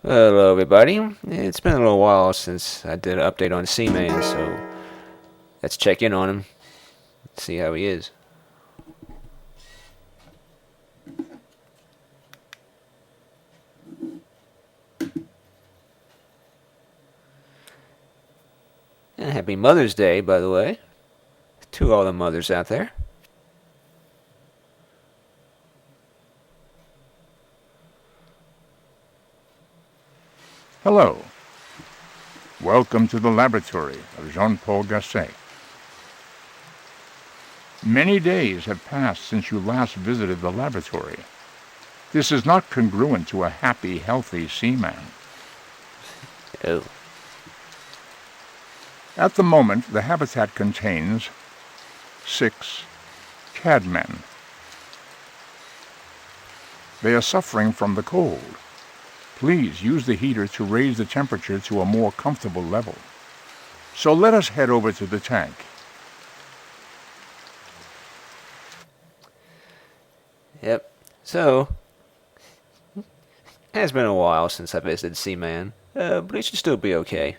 Hello, everybody. It's been a little while since I did an update on Seaman, so let's check in on him, see how he is. And happy Mother's Day, by the way, to all the mothers out there. Hello. Welcome to the laboratory of Jean-Paul Gasset. Many days have passed since you last visited the laboratory. This is not congruent to a happy, healthy seaman. Oh. At the moment, the habitat contains 6 cadmen. They are suffering from the cold. Please use the heater to raise the temperature to a more comfortable level. So let us head over to the tank. Yep. So, it has been a while since I visited Seaman, but he should still be okay.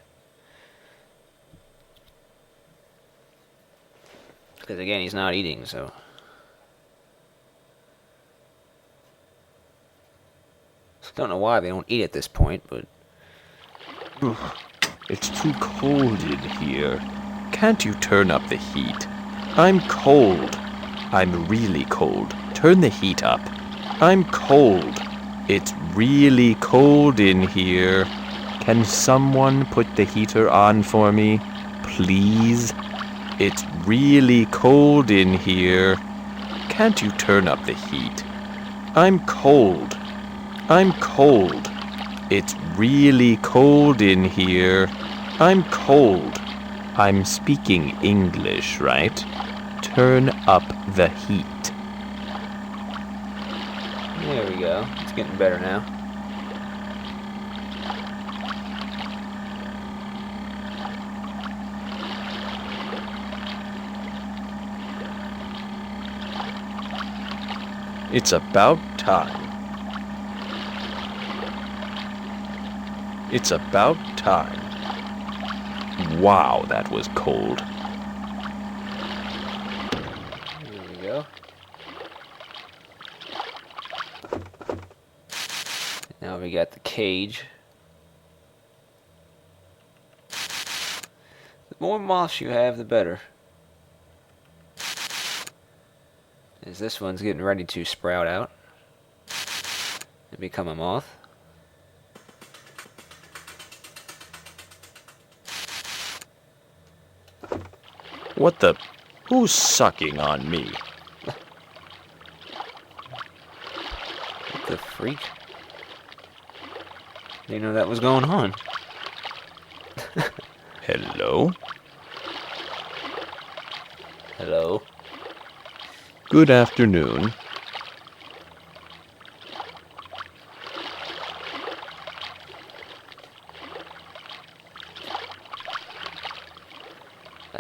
Because again, he's not eating, so. Don't know why they don't eat at this point, but. Ugh, it's too cold in here. Can't you turn up the heat? I'm cold. I'm really cold. Turn the heat up. I'm cold. It's really cold in here. Can someone put the heater on for me? Please? It's really cold in here. Can't you turn up the heat? I'm cold. I'm cold. It's really cold in here. I'm cold. I'm speaking English, right? Turn up the heat. There we go. It's getting better now. It's about time. It's about time. Wow, that was cold. Here we go. Now we got the cage. The more moths you have, the better. As this one's getting ready to sprout out and become a moth. What the? Who's sucking on me? What the freak? Didn't know that was going on. Hello? Hello? Good afternoon.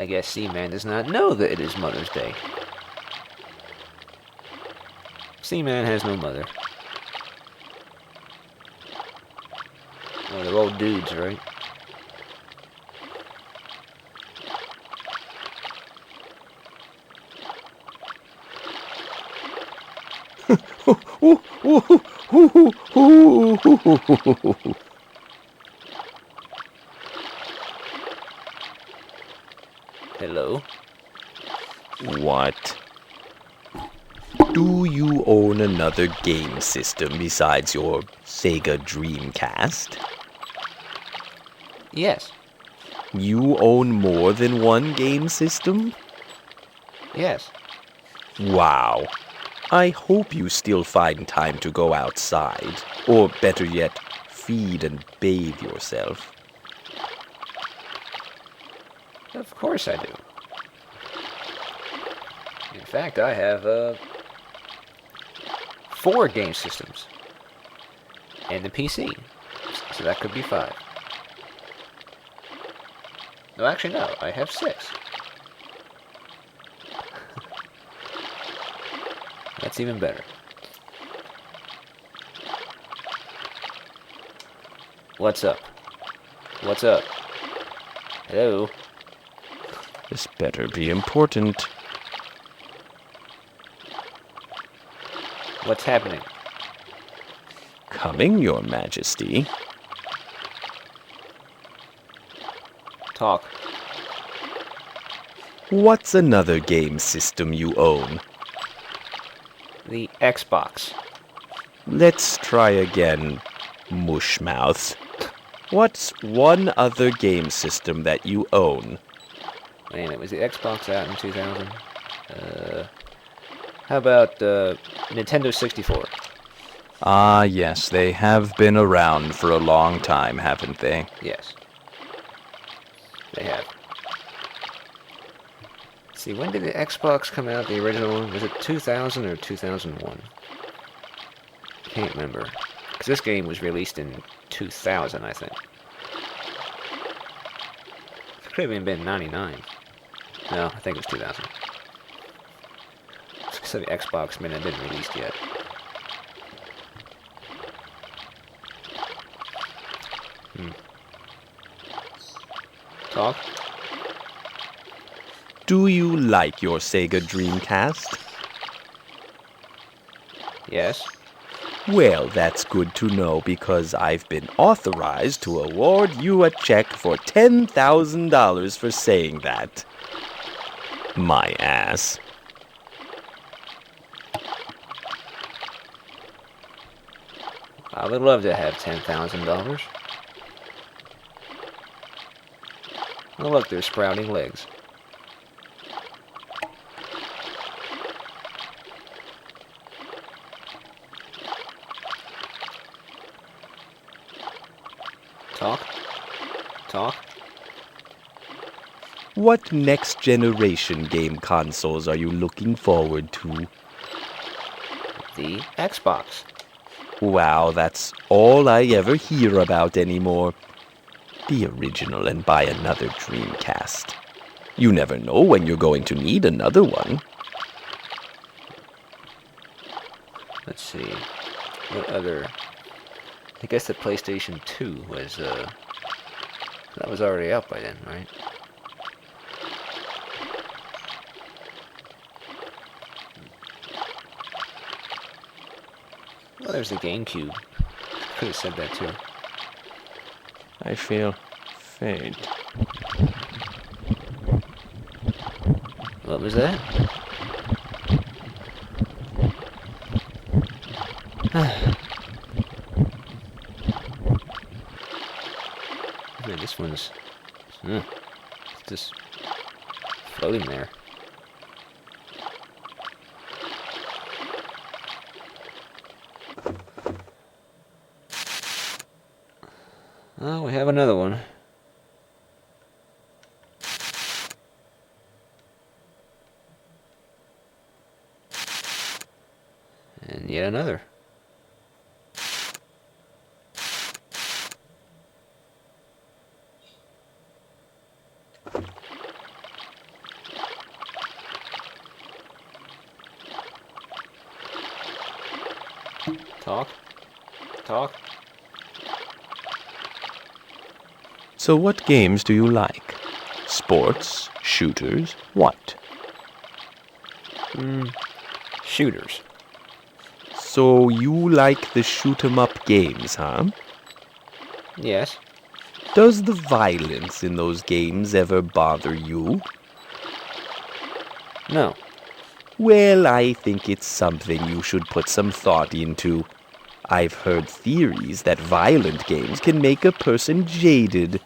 I guess Seaman does not know that it is Mother's Day. Seaman has no mother. Oh, they're old dudes, right? Hello? What? Do you own another game system besides your Sega Dreamcast? Yes. You own more than one game system? Yes. Wow. I hope you still find time to go outside, or better yet, feed and bathe yourself. Of course I do. In fact, I have 4 game systems. And the PC. So that could be 5. No, actually no, I have 6. That's even better. What's up? What's up? Hello? This better be important. What's happening? Coming, Your Majesty. Talk. What's another game system you own? The Xbox. Let's try again, Mushmouth. What's one other game system that you own? Wait a minute, was the Xbox out in 2000? How about Nintendo 64? Ah, yes, they have been around for a long time, haven't they? Yes. They have. See, when did the Xbox come out, the original one? Was it 2000 or 2001? Can't remember. Because this game was released in 2000, I think. It could have even been 99. No, I think it was 2000. So the Xbox may not have been released yet. Talk? Do you like your Sega Dreamcast? Yes. Well, that's good to know because I've been authorized to award you a check for $10,000 for saying that. My ass. I would love to have $10,000. Oh, look, they're sprouting legs. Talk? Talk? What next generation game consoles are you looking forward to? The Xbox. Wow, that's all I ever hear about anymore. Be original and buy another Dreamcast. You never know when you're going to need another one. Let's see. What other... I guess the PlayStation 2 was, that was already out by then, right? Well, there's the GameCube. Could have said that too. I feel faint. What was that? Man, this one's... it's just floating there. Oh, we have another one. And yet another. Talk? Talk? So what games do you like? Sports? Shooters? What? Shooters. So you like the shoot-'em-up games, huh? Yes. Does the violence in those games ever bother you? No. Well, I think it's something you should put some thought into. I've heard theories that violent games can make a person jaded.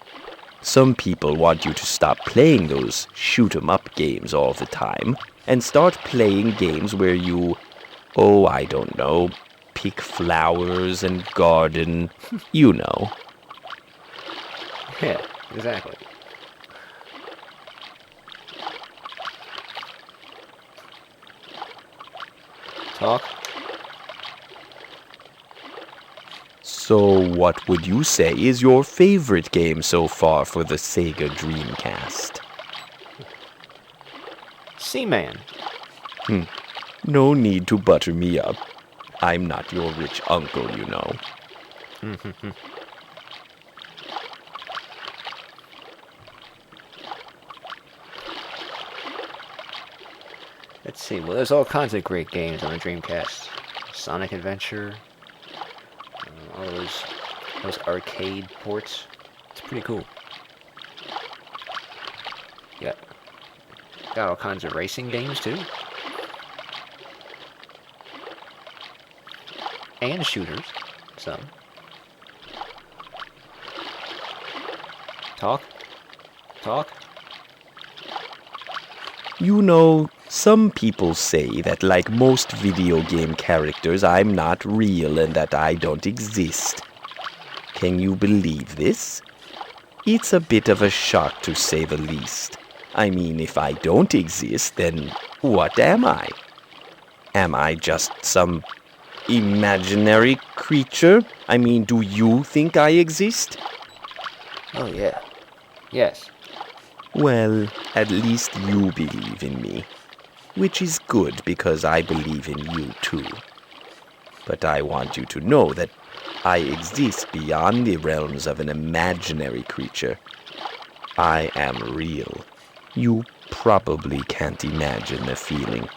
Some people want you to stop playing those shoot-'em-up games all the time and start playing games where you, oh, I don't know, pick flowers and garden, you know. Yeah, exactly. Talk? So what would you say is your favorite game so far for the Sega Dreamcast? Seaman. No need to butter me up. I'm not your rich uncle, you know. Let's see. Well, there's all kinds of great games on the Dreamcast. Sonic Adventure. All those arcade ports. It's pretty cool. Yeah. Got all kinds of racing games too. And shooters. Some. Talk? You know, some people say that like most video game characters, I'm not real and that I don't exist. Can you believe this? It's a bit of a shock to say the least. I mean, if I don't exist, then what am I? Am I just some imaginary creature? I mean, do you think I exist? Oh, yeah. Yes. Well, at least you believe in me, which is good because I believe in you too. But I want you to know that I exist beyond the realms of an imaginary creature. I am real. You probably can't imagine the feeling,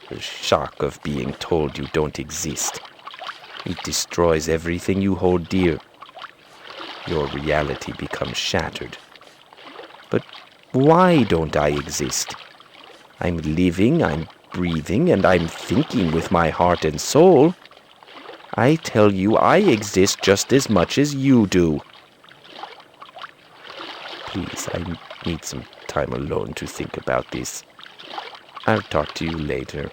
the shock of being told you don't exist. It destroys everything you hold dear. Your reality becomes shattered. But why don't I exist? I'm living, I'm breathing, and I'm thinking with my heart and soul. I tell you, I exist just as much as you do. Please, I need some time alone to think about this. I'll talk to you later.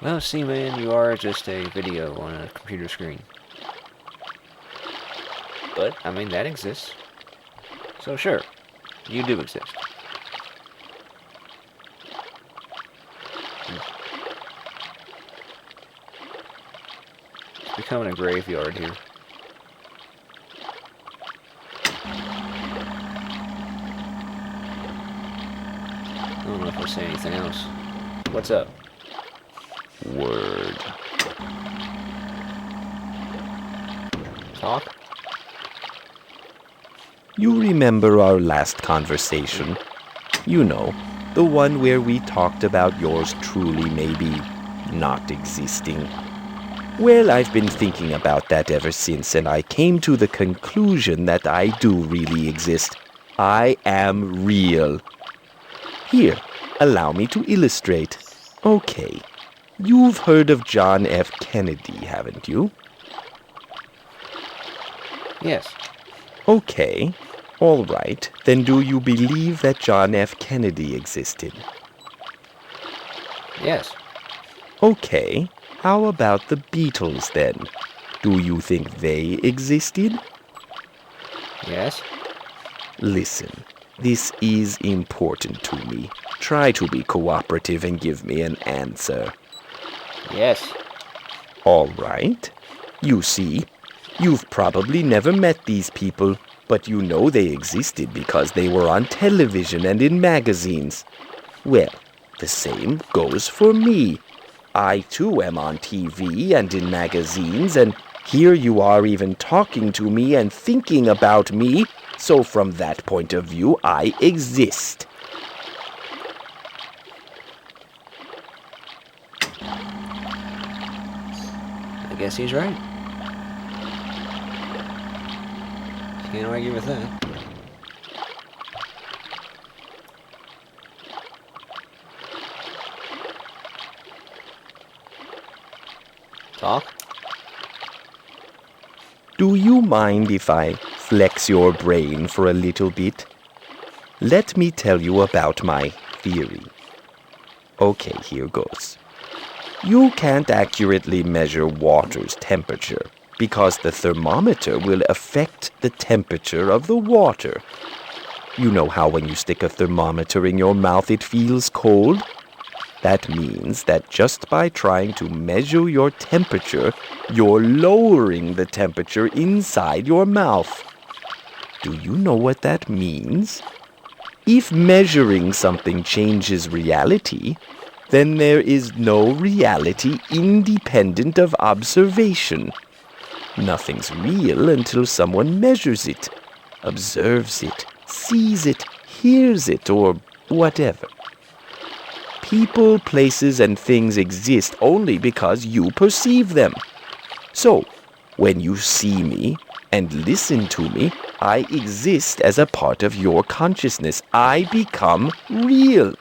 Well, Seaman, you are just a video on a computer screen. But, I mean, that exists. So sure, you do exist. It's becoming a graveyard here. I don't know if I'll say anything else. What's up? Word. Talk? You remember our last conversation? You know, the one where we talked about yours truly maybe not existing. Well, I've been thinking about that ever since, and I came to the conclusion that I do really exist. I am real. Here, allow me to illustrate. Okay, you've heard of John F. Kennedy, haven't you? Yes. Okay, all right. Then do you believe that John F. Kennedy existed? Yes. Okay, how about the Beatles then? Do you think they existed? Yes. Listen, this is important to me. Try to be cooperative and give me an answer. Yes. All right. You see, you've probably never met these people, but you know they existed because they were on television and in magazines. Well, the same goes for me. I too am on TV and in magazines, and here you are even talking to me and thinking about me, so from that point of view, I exist. I guess he's right. Can't argue with that. Talk? Do you mind if I flex your brain for a little bit? Let me tell you about my theory. Okay, here goes. You can't accurately measure water's temperature because the thermometer will affect the temperature of the water. You know how when you stick a thermometer in your mouth it feels cold? That means that just by trying to measure your temperature, you're lowering the temperature inside your mouth. Do you know what that means? If measuring something changes reality, then there is no reality independent of observation. Nothing's real until someone measures it, observes it, sees it, hears it, or whatever. People, places, and things exist only because you perceive them. So, when you see me and listen to me, I exist as a part of your consciousness. I become real.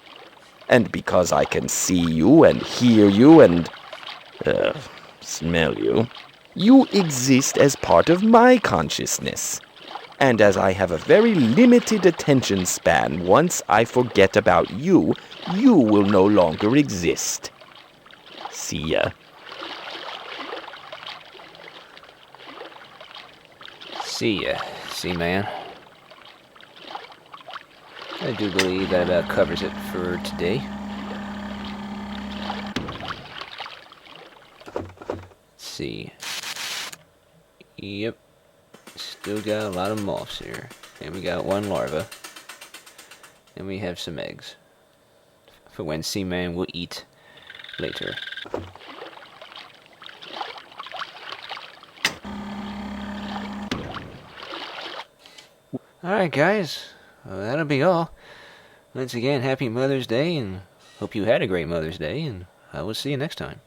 And because I can see you and hear you and smell you, you exist as part of my consciousness. And as I have a very limited attention span, once I forget about you, you will no longer exist. See ya. See ya, Seaman. I do believe that about covers it for today. Let's see. Yep. Still got a lot of moths here. And we got one larva. And we have some eggs. For when Seaman will eat later. Alright guys, well, that'll be all. Once again, happy Mother's Day, and hope you had a great Mother's Day, and I will see you next time.